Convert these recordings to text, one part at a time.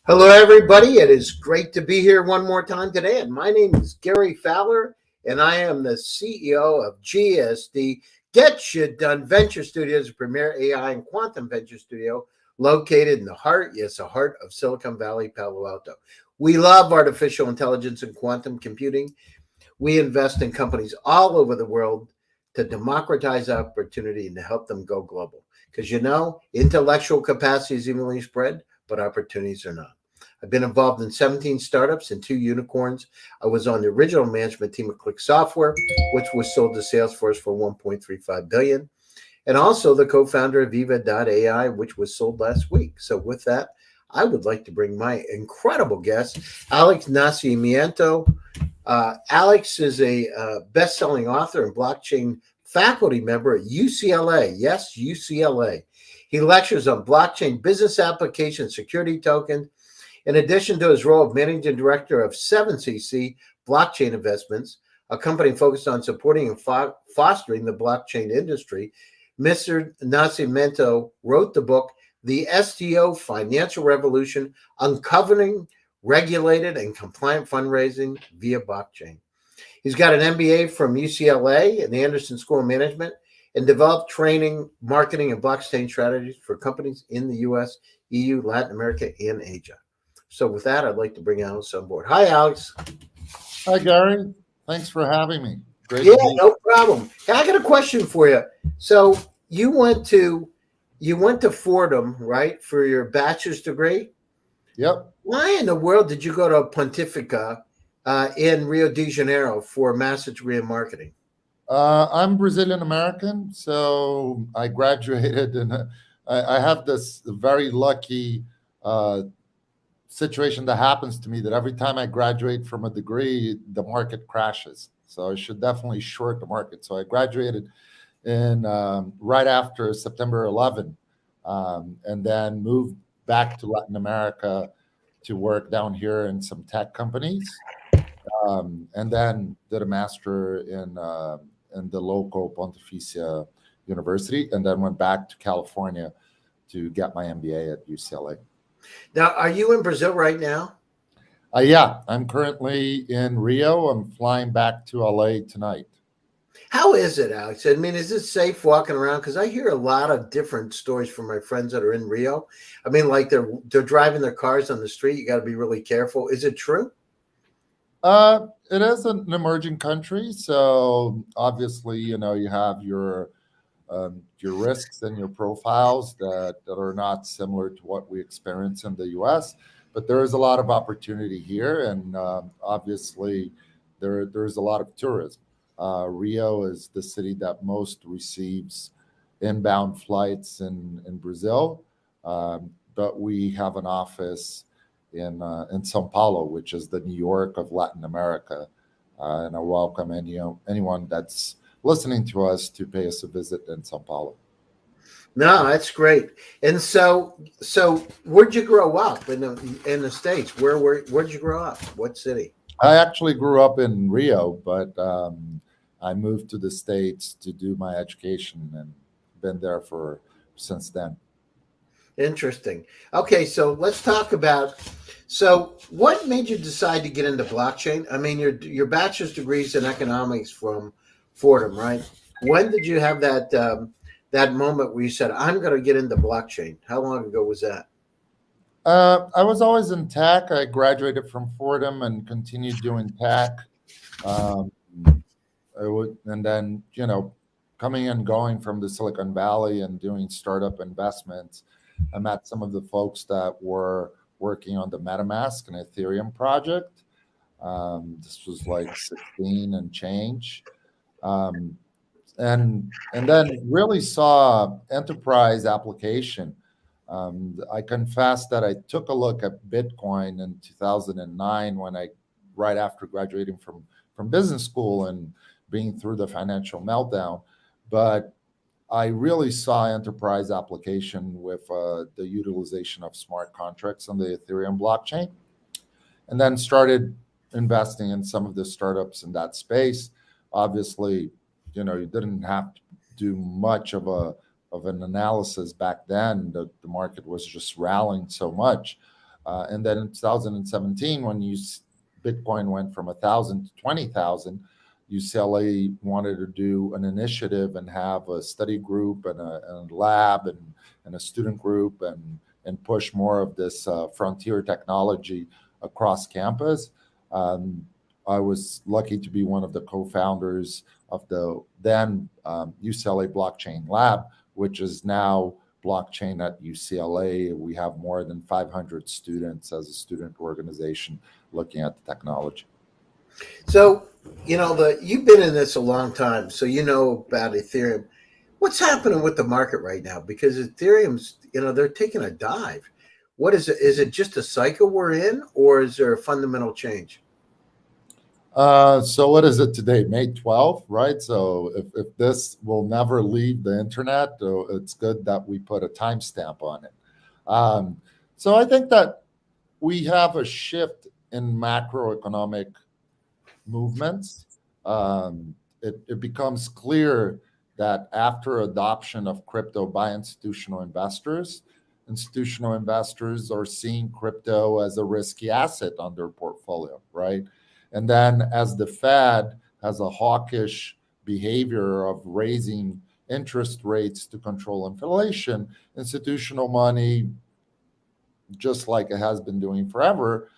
Hello, everybody. It is great to be here one more time today. And my name is Gary Fowler, and I am the CEO of GSD Get Shit Done Venture Studios, a premier AI and quantum venture studio located in the heart, yes, the heart of Silicon Valley, Palo Alto. We love artificial intelligence and quantum computing. We invest in companies all over the world to democratize opportunity and to help them go global. Because intellectual capacity is evenly spread, but opportunities are not. I've been involved in 17 startups and 2 unicorns. I was on the original management team of Click Software, which was sold to Salesforce for $1.35 billion, and also the co-founder of Viva.ai, which was sold last week. So with that, I would like to bring my incredible guest, Alex Nascimento. Alex is a best-selling author and blockchain faculty member at UCLA. Yes, UCLA. He lectures on blockchain business application security tokens. In addition to his role of managing director of 7cc Blockchain Investments, a company focused on supporting and fostering the blockchain industry, Mr. Nascimento wrote the book, The STO Financial Revolution, Uncovering Regulated and Compliant Fundraising via Blockchain. He's got an MBA from UCLA and the Anderson School of Management and developed training, marketing, and blockchain strategies for companies in the U.S., EU, Latin America, and Asia. So with that, I'd like to bring Alex on board. Hi, Alex. Hi, Gary. Thanks for having me. Great. Yeah, no problem. Hey, I got a question for you. So you went to Fordham, right, for your bachelor's degree? Yep. Why in the world did you go to Pontifica in Rio de Janeiro for a master's degree in marketing? I'm Brazilian American, so I graduated, and I have this very lucky situation that happens to me that every time I graduate from a degree, the market crashes. So I should definitely short the market. So I graduated in right after September 11, and then moved back to Latin America to work down here in some tech companies, and then did a master in the local Pontificia University, and then went back to California to get my MBA at UCLA. Now, are you in Brazil right now? Yeah, I'm currently in Rio. I'm flying back to LA tonight. How is it, Alex? I mean, is it safe walking around? Because I hear a lot of different stories from my friends that are in Rio. I mean, like they're driving their cars on the street. You got to be really careful. Is it true? It is an emerging country, so obviously, you have your risks and your profiles that are not similar to what we experience in the U.S. But there is a lot of opportunity here, and obviously, there's a lot of tourism. Rio is the city that most receives inbound flights in Brazil, but we have an office in São Paulo, which is the New York of Latin America, and I welcome anyone that's listening to us to pay us a visit in São Paulo. No, that's great. And so where'd you grow up in the States? Where'd you grow up? What city? I actually grew up in Rio, but I moved to the States to do my education and been there since then. Interesting. Okay, so let's talk about. So, what made you decide to get into blockchain? I mean, your bachelor's degrees in economics from Fordham, right? When did you have that moment where you said, "I'm going to get into blockchain"? How long ago was that? I was always in tech. I graduated from Fordham and continued doing tech. And then, coming and going from the Silicon Valley and doing startup investments, I met some of the folks that were working on the MetaMask and Ethereum project. This was like 16 and change. And then really saw enterprise application. I confess that I took a look at Bitcoin in 2009 right after graduating from business school and being through the financial meltdown. But I really saw enterprise application with the utilization of smart contracts on the Ethereum blockchain, and then started investing in some of the startups in that space. Obviously, you didn't have to do much of an analysis back then. The market was just rallying so much. And then in 2017, when Bitcoin went from 1,000 to 20,000, UCLA wanted to do an initiative and have a study group and a lab and a student group and push more of this frontier technology across campus. I was lucky to be one of the co-founders of the then UCLA Blockchain Lab, which is now Blockchain at UCLA. We have more than 500 students as a student organization looking at the technology. So, you've been in this a long time, so you know about Ethereum. What's happening with the market right now? Because Ethereum's, they're taking a dive. What is it? Is it just a cycle we're in, or is there a fundamental change? So what is it today? May 12th, right? So if this will never leave the internet, it's good that we put a timestamp on it. So I think that we have a shift in macroeconomic movements. It becomes clear that after adoption of crypto by institutional investors are seeing crypto as a risky asset on their portfolio, right? And then as the Fed has a hawkish behavior of raising interest rates to control inflation, institutional money, just like it has been doing forever,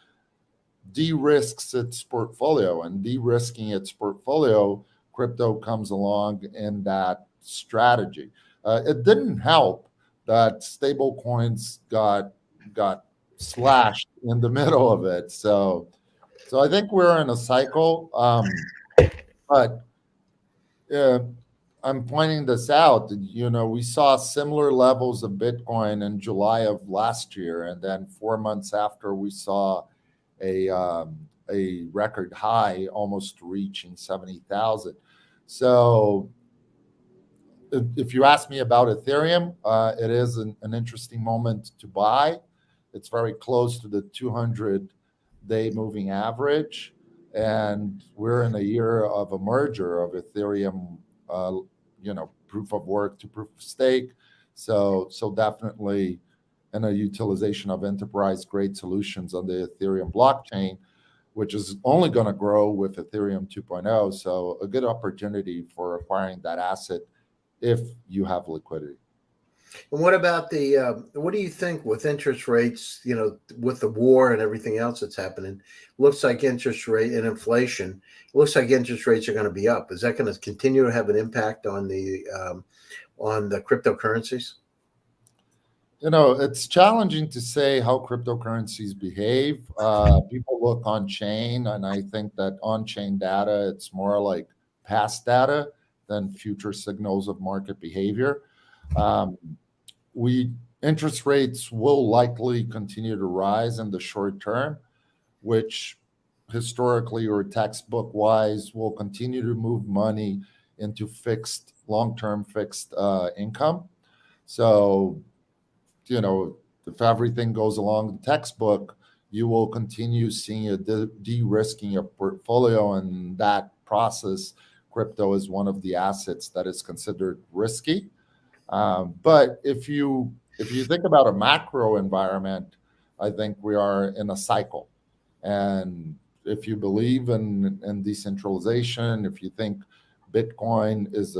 de-risks its portfolio. And de-risking its portfolio, crypto comes along in that strategy. It didn't help that stable coins got slashed in the middle of it. So I think we're in a cycle, but I'm pointing this out. We saw similar levels of Bitcoin in July of last year, and then 4 months after, we saw a record high, almost reaching 70,000. So if you ask me about Ethereum, it is an interesting moment to buy. It's very close to the 200-day moving average, and we're in a year of a merger of Ethereum, proof of work to proof of stake. So definitely in a utilization of enterprise-grade solutions on the Ethereum blockchain, which is only going to grow with Ethereum 2.0. So a good opportunity for acquiring that asset if you have liquidity. And what about what do you think with interest rates, with the war and everything else that's happening? Looks like interest rate and inflation, looks like interest rates are going to be up. Is that going to continue to have an impact on the cryptocurrencies? It's challenging to say how cryptocurrencies behave. People look on chain, and I think that on chain data, it's more like past data than future signals of market behavior. Interest rates will likely continue to rise in the short term, which historically or textbook wise will continue to move money into long-term fixed income. So, if everything goes along the textbook, you will continue seeing a de-risking your portfolio, and that process, crypto is one of the assets that is considered risky. But if you think about a macro environment, I think we are in a cycle. And if you believe in decentralization, if you think Bitcoin is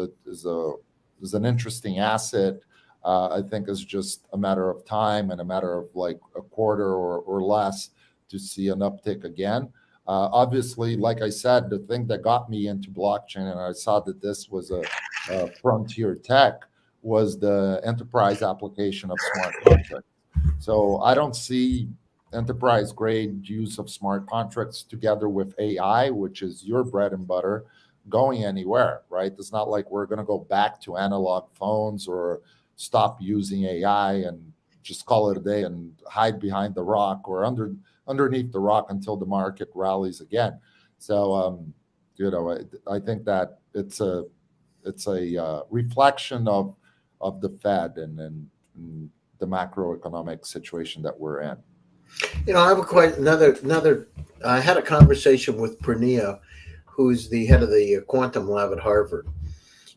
an interesting asset, I think it's just a matter of time and a matter of like a quarter or less to see an uptick again. Obviously, like I said, the thing that got me into blockchain, and I saw that this was a frontier tech, was the enterprise application of smart contracts. So I don't see enterprise grade use of smart contracts together with AI, which is your bread and butter, going anywhere, right? It's not like we're going to go back to analog phones or stop using AI and just call it a day and hide behind the rock or underneath the rock until the market rallies again. So, I think that it's a reflection of the Fed and the macroeconomic situation that we're in. I have another. I had a conversation with Purnea, who's the head of the quantum lab at Harvard,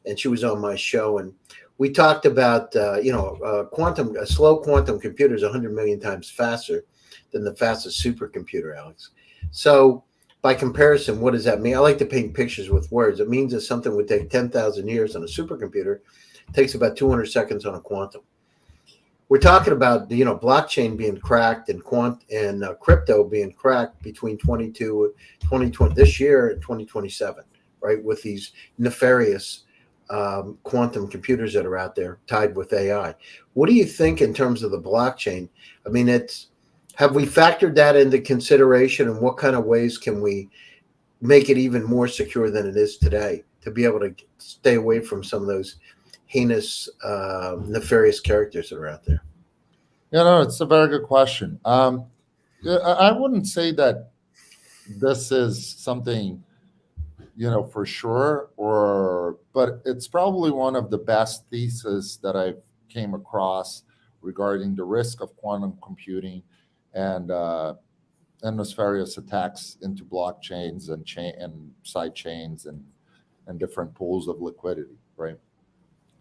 and she was on my show. And we talked about quantum, a slow quantum computer is 100 million times faster than the fastest supercomputer, Alex. So by comparison, what does that mean? I like to paint pictures with words. It means that something would take 10,000 years on a supercomputer, takes about 200 seconds on a quantum. We're talking about blockchain being cracked and crypto being cracked between 2020 this year and 2027, right? With these nefarious quantum computers that are out there tied with AI. What do you think in terms of the blockchain? I mean, have we factored that into consideration, and what kind of ways can we make it even more secure than it is today to be able to stay away from some of those heinous, nefarious characters that are out there? It's a very good question. I wouldn't say that this is something, for sure, but it's probably one of the best theses that I've came across regarding the risk of quantum computing and nefarious attacks into blockchains and side chains and different pools of liquidity, right?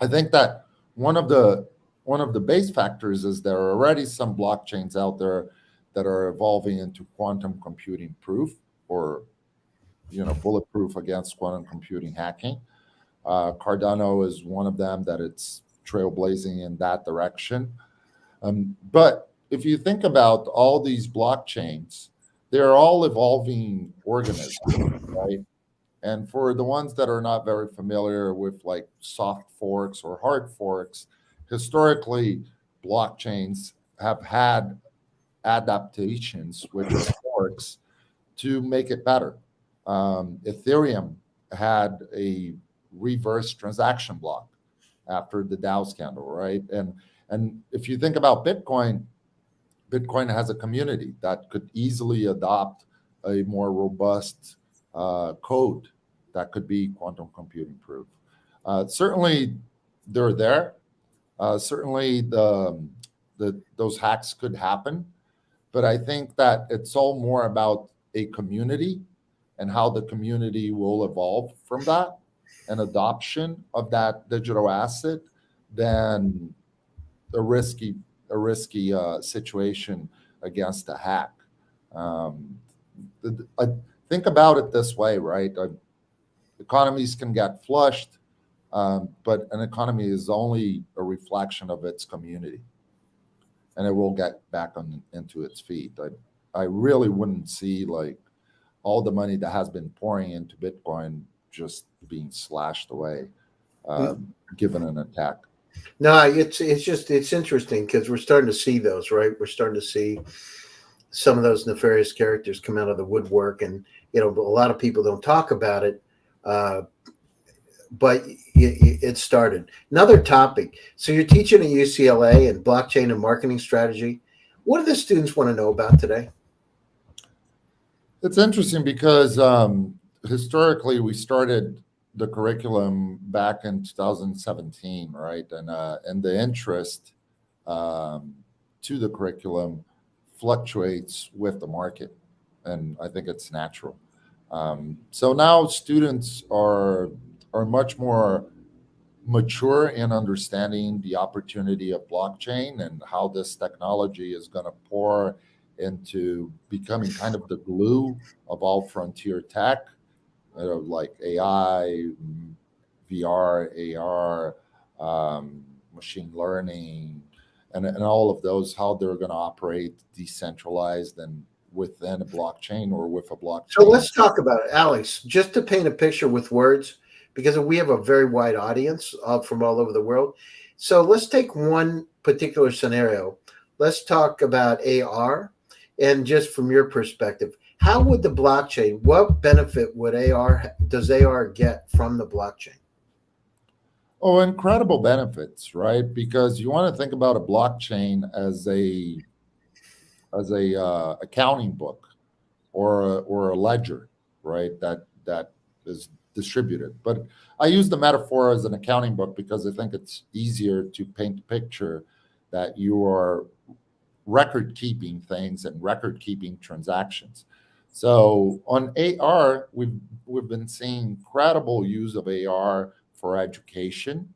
I think that one of the base factors is there are already some blockchains out there that are evolving into quantum computing proof, or bulletproof against quantum computing hacking. Cardano is one of them that it's trailblazing in that direction. But if you think about all these blockchains, they're all evolving organisms, right? And for the ones that are not very familiar with like soft forks or hard forks, historically, blockchains have had adaptations, which are forks, to make it better. Ethereum had a reverse transaction block after the DAO scandal, right? And if you think about Bitcoin, Bitcoin has a community that could easily adopt a more robust code that could be quantum computing proof. Certainly, they're there. Certainly, those hacks could happen, but I think that it's all more about a community and how the community will evolve from that and adoption of that digital asset than a risky situation against a hack. I think about it this way, right? Economies can get flushed, but an economy is only a reflection of its community, and it will get back into its feet. I really wouldn't see like all the money that has been pouring into Bitcoin just being slashed away, given an attack. No, it's interesting because we're starting to see those, right? We're starting to see some of those nefarious characters come out of the woodwork, and a lot of people don't talk about it, but it started. Another topic. So you're teaching at UCLA and blockchain and marketing strategy. What do the students want to know about today? It's interesting because historically we started the curriculum back in 2017, right? And the interest to the curriculum fluctuates with the market, and I think it's natural. So now students are much more mature in understanding the opportunity of blockchain and how this technology is going to pour into becoming kind of the glue of all frontier tech, like AI, VR, AR, machine learning, and all of those, how they're going to operate decentralized and within a blockchain or with a blockchain. So let's talk about it, Alex, just to paint a picture with words, because we have a very wide audience from all over the world. So let's take one particular scenario. Let's talk about AR, and just from your perspective, how would the blockchain, what benefit does AR get from the blockchain? Oh, incredible benefits, right? Because you want to think about a blockchain as a accounting book or a ledger, right? That is distributed. But I use the metaphor as an accounting book because I think it's easier to paint a picture that you are record keeping things and record keeping transactions. So on AR, we've been seeing incredible use of AR for education,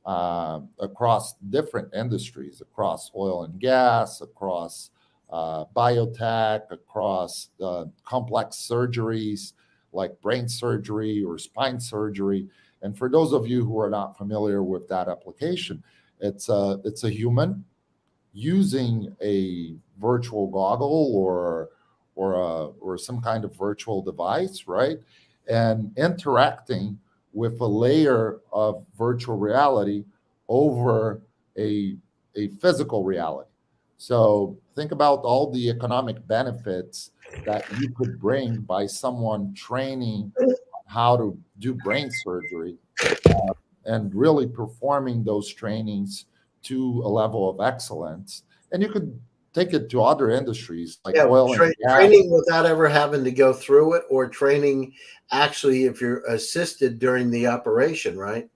across different industries, across oil and gas, across biotech, across complex surgeries like brain surgery or spine surgery. And for those of you who are not familiar with that application, it's a human using a virtual goggle or some kind of virtual device, right? And interacting with a layer of virtual reality over a, a physical reality. So think about all the economic benefits that you could bring by someone training how to do brain surgery and really performing those trainings to a level of excellence. And you could take it to other industries like Yeah, oil and gas. training without ever having to go through it, or training actually if you're assisted during the operation, right?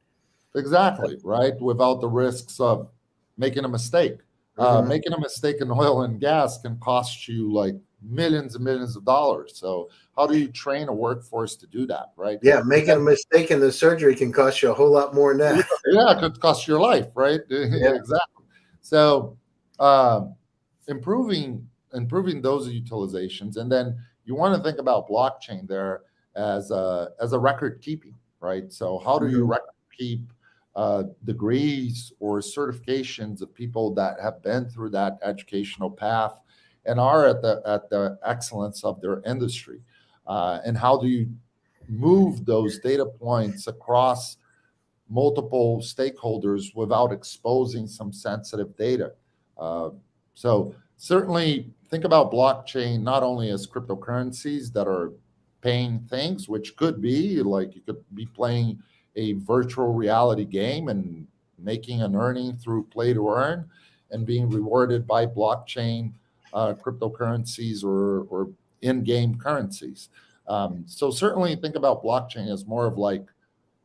Exactly, right? Without the risks of making a mistake. Mhm. Making a mistake in oil and gas can cost you like millions and millions of dollars. So how do you train a workforce to do that, right? Yeah, And making a then, mistake in the surgery can cost you a whole lot more than that. yeah, it could cost your life, right? Yeah. Exactly. So um, improving those utilizations, and then you want to think about blockchain there as a record keeping, right? So how do you Mhm. record keep degrees or certifications of people that have been through that educational path and are at the excellence of their industry, and how do you move those data points across multiple stakeholders without exposing some sensitive data. Uh, so certainly think about blockchain not only as cryptocurrencies that are paying things, which could be like you could be playing a virtual reality game and making an earning through play to earn and being rewarded by blockchain cryptocurrencies or in-game currencies. So certainly think about blockchain as more of like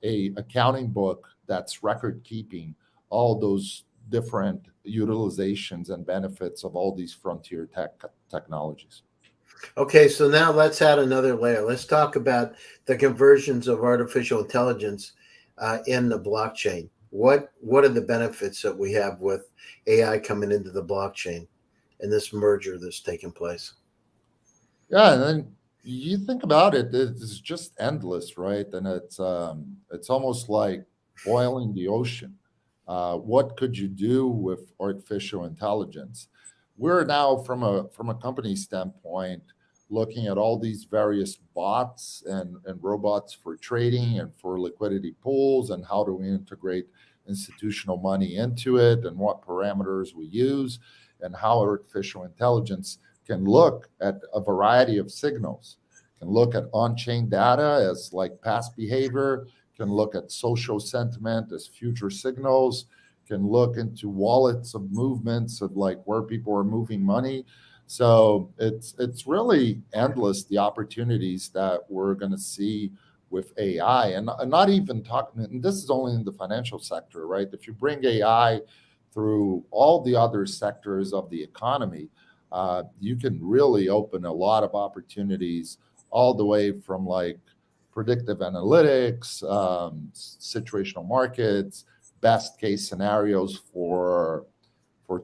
a accounting book that's record keeping all those different utilizations and benefits of all these frontier technologies. Okay, so now let's add another layer. Let's talk about the conversions of artificial intelligence in the blockchain. What are the benefits that we have with AI coming into the blockchain and this merger that's taking place? Yeah, and then you think about it, it's just endless, right? And it's almost like boiling the ocean. What could you do with artificial intelligence? We're now from a company standpoint looking at all these various bots and robots for trading and for liquidity pools and how do we integrate institutional money into it and what parameters we use and how artificial intelligence can look at a variety of signals, can look at on-chain data as like past behavior, can look at social sentiment as future signals, can look into wallets of movements of like where people are moving money. So it's really endless the opportunities that we're going to see with AI, and not even talking. And this is only in the financial sector, right? If you bring AI through all the other sectors of the economy, you can really open a lot of opportunities all the way from like predictive analytics, situational markets, best case scenarios for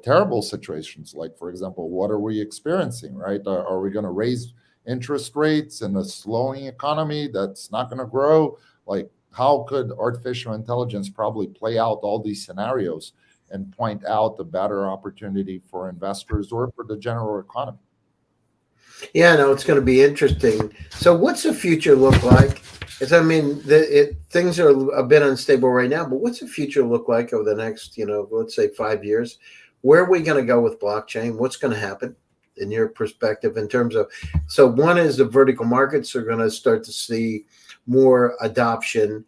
terrible situations. Like, for example, what are we experiencing, right? Are we going to raise interest rates in a slowing economy that's not going to grow? Like, how could artificial intelligence probably play out all these scenarios and point out the better opportunity for investors or for the general economy? Yeah, no, it's going to be interesting. So, what's the future look like? As I mean, things are a bit unstable right now, but what's the future look like over the next, let's say 5 years? Where are we going to go with blockchain? What's going to happen in your perspective in terms of? So, one is the vertical markets are going to start to see more adoption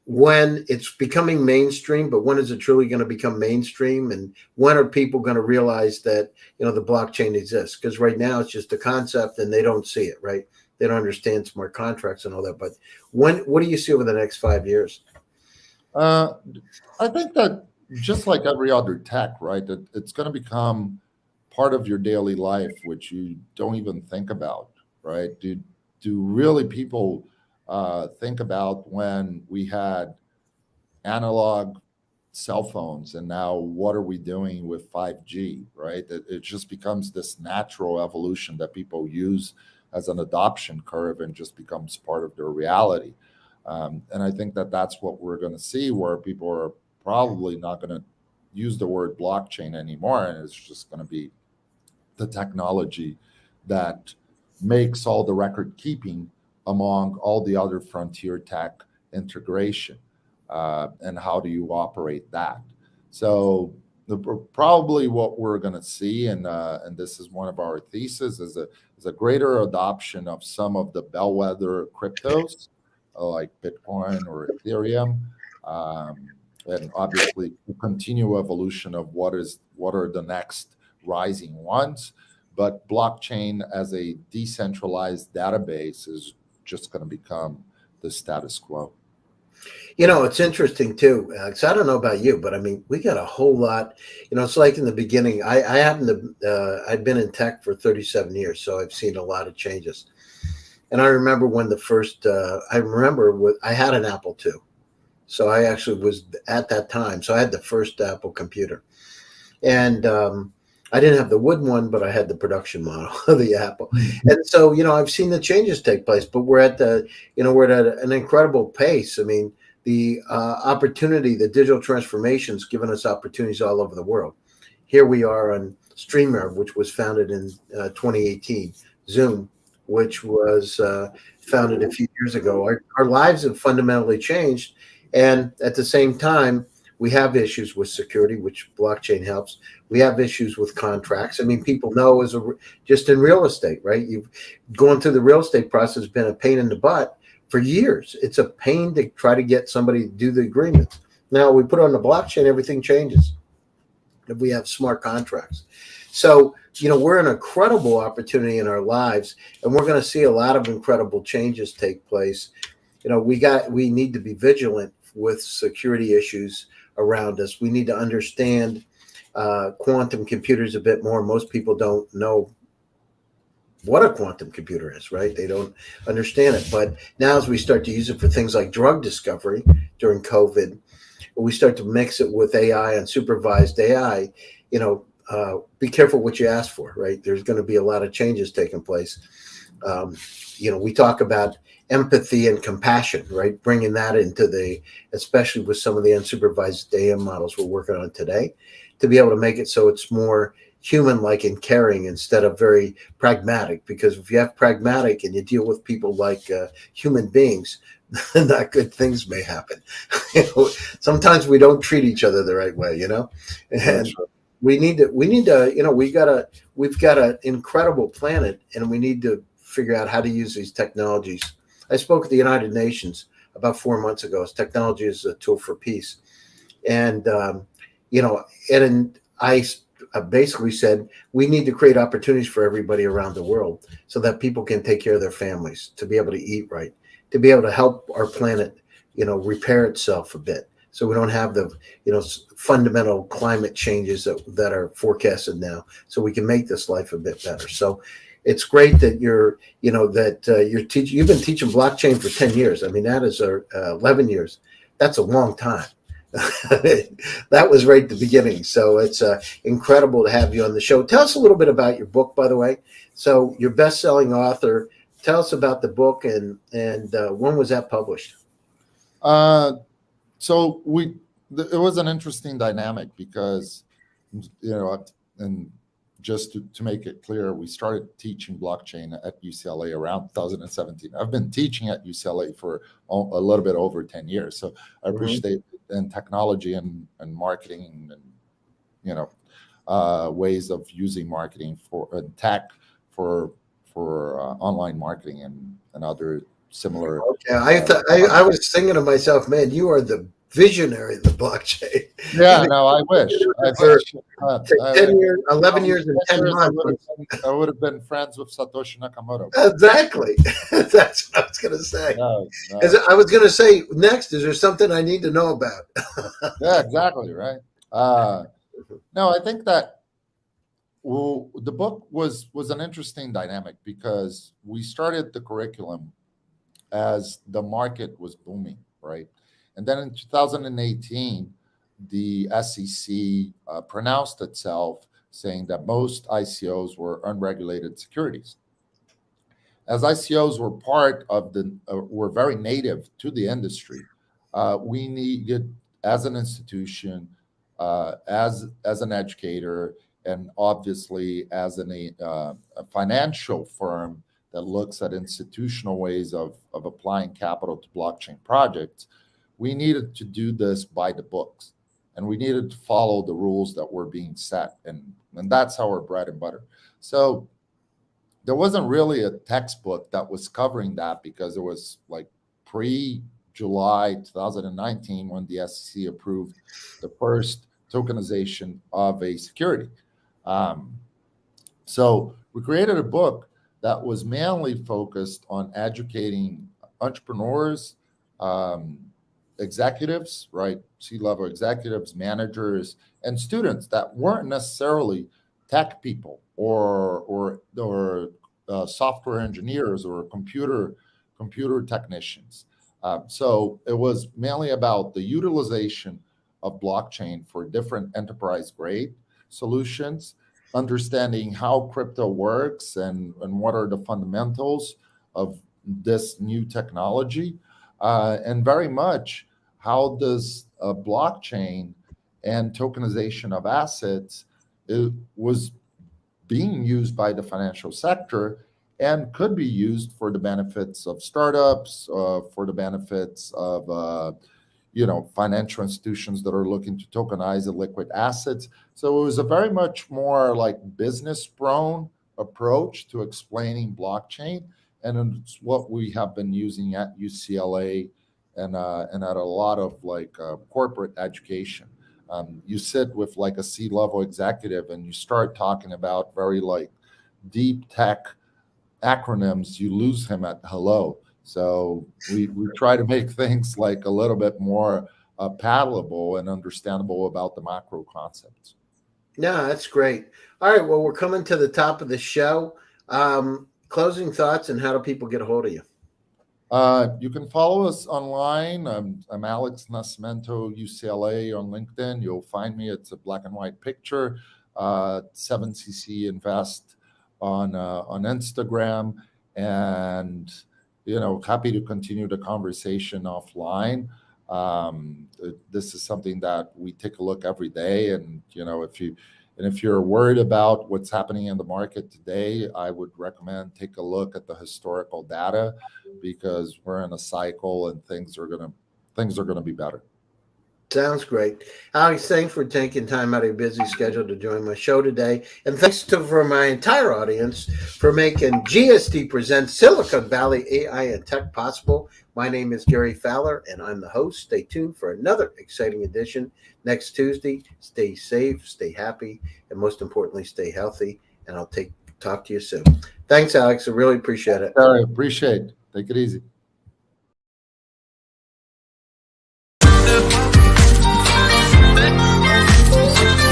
when it's becoming mainstream, but when is it truly going to become mainstream? And when are people going to realize that, the blockchain exists? Because right now it's just a concept and they don't see it, right? They don't understand smart contracts and all that. But what do you see over the next 5 years? Uh, I think that just like every other tech, right, it's going to become part of your daily life, which you don't even think about, right? Do really people think about when we had analog cell phones, and now what are we doing with 5G, right? It just becomes this natural evolution that people use as an adoption curve and just becomes part of their reality. And I think that that's what we're going to see, where people are probably not going to use the word blockchain anymore, and it's just going to be the technology that makes all the record keeping among all the other frontier tech integration, and how do you operate that. So probably what we're going to see, and this is one of our theses, is a greater adoption of some of the bellwether cryptos like Bitcoin or Ethereum, and obviously continue evolution of what are the next rising ones. But blockchain as a decentralized database is just going to become the status quo. It's interesting too, because I don't know about you, but I mean, we got a whole lot. It's like in the beginning. I happen to. I've been in tech for 37 years, so I've seen a lot of changes. And I remember when the first. I had an Apple II, so I actually was at that time. So I had the first Apple computer, and I didn't have the wood one, but I had the production model of the Apple. And so, I've seen the changes take place, but we're at an incredible pace. I mean, the opportunity, the digital transformation's given us opportunities all over the world. Here we are on StreamYard, which was founded in 2018, Zoom, which was founded a few years ago. Our lives have fundamentally changed. And at the same time, we have issues with security, which blockchain helps. We have issues with contracts. I mean, people know just in real estate, right? You've gone through the real estate process has been a pain in the butt for years. It's a pain to try to get somebody to do the agreements. Now we put on the blockchain, everything changes. If we have smart contracts. So, we're an incredible opportunity in our lives, and we're going to see a lot of incredible changes take place. We need to be vigilant with security issues around us. We need to understand quantum computers a bit more. Most people don't know what a quantum computer is, right? They don't understand it. But now as we start to use it for things like drug discovery during COVID, we start to mix it with AI and supervised AI, be careful what you ask for, right? There's going to be a lot of changes taking place. We talk about empathy and compassion, right? Bringing that into especially with some of the unsupervised AI models we're working on today, to be able to make it so it's more human-like and caring instead of very pragmatic. Because if you have pragmatic and you deal with people like human beings, not good things may happen. Sometimes we don't treat each other the right way, and we've got an incredible planet, and we need to figure out how to use these technologies. I spoke at the United Nations about 4 months ago as technology is a tool for peace. And, I basically said, we need to create opportunities for everybody around the world so that people can take care of their families, to be able to eat right, to be able to help our planet, repair itself a bit. So we don't have the, fundamental climate changes that are forecasted now, so we can make this life a bit better. So it's great that you've been teaching blockchain for 10 years. I mean, that is 11 years. That's a long time. That was right at the beginning. So it's incredible to have you on the show. Tell us a little bit about your book, by the way. So you're best-selling author. Tell us about the book and when was that published? So it was an interesting dynamic because, and just to make it clear, we started teaching blockchain at UCLA around 2017. I've been teaching at UCLA for a little bit over 10 years. So I appreciate in technology and marketing and, ways of using marketing for tech for online marketing and other similar. Okay, I was thinking to myself, man, you are the visionary of the blockchain. Yeah, no, I wish. 10 years, 11 years, and 10 months. I would have been friends with Satoshi Nakamoto. Exactly. That's what I was going to say. No. I was going to say, next, is there something I need to know about? Yeah, exactly, right. No, I think that the book was an interesting dynamic because we started the curriculum as the market was booming, right? And then in 2018, the SEC pronounced itself, saying that most ICOs were unregulated securities. As ICOs were were very native to the industry, we needed, as an institution, as an educator, and obviously as a financial firm that looks at institutional ways of applying capital to blockchain projects, we needed to do this by the books, and we needed to follow the rules that were being set, and that's our bread and butter. So there wasn't really a textbook that was covering that, because it was like pre-July 2019 when the SEC approved the first tokenization of a security. So we created a book that was mainly focused on educating entrepreneurs, executives, right? C-level executives, managers, and students that weren't necessarily tech people or software engineers or computer technicians. So it was mainly about the utilization of blockchain for different enterprise grade solutions, understanding how crypto works and what are the fundamentals of this new technology, and very much how does blockchain and tokenization of assets was being used by the financial sector and could be used for the benefits of startups, for the benefits of financial institutions that are looking to tokenize the liquid assets. So it was a very much more like business-prone approach to explaining blockchain, and it's what we have been using at UCLA and at a lot of corporate education. You sit with like a C-level executive and you start talking about very deep tech acronyms, you lose him at hello. So we try to make things a little bit more palatable and understandable about the macro concepts. Yeah, that's great. All right, well, we're coming to the top of the show. Closing thoughts, and how do people get a hold of you? You can follow us online. I'm Alex Nascimento, UCLA on LinkedIn. You'll find me. It's a black and white picture. 7cc Invest on Instagram, and happy to continue the conversation offline. This is something that we take a look every day, and if you're worried about what's happening in the market today, I would recommend take a look at the historical data, because we're in a cycle and things are gonna be better. Sounds great. Alex, thanks for taking time out of your busy schedule to join my show today. And thanks for my entire audience for making GSD Presents Silicon Valley AI and Tech possible. My name is Gary Fowler, and I'm the host. Stay tuned for another exciting edition next Tuesday. Stay safe, stay happy, and most importantly, stay healthy. And I'll talk to you soon. Thanks, Alex. I really appreciate it. I appreciate it. Take it easy. Thank you.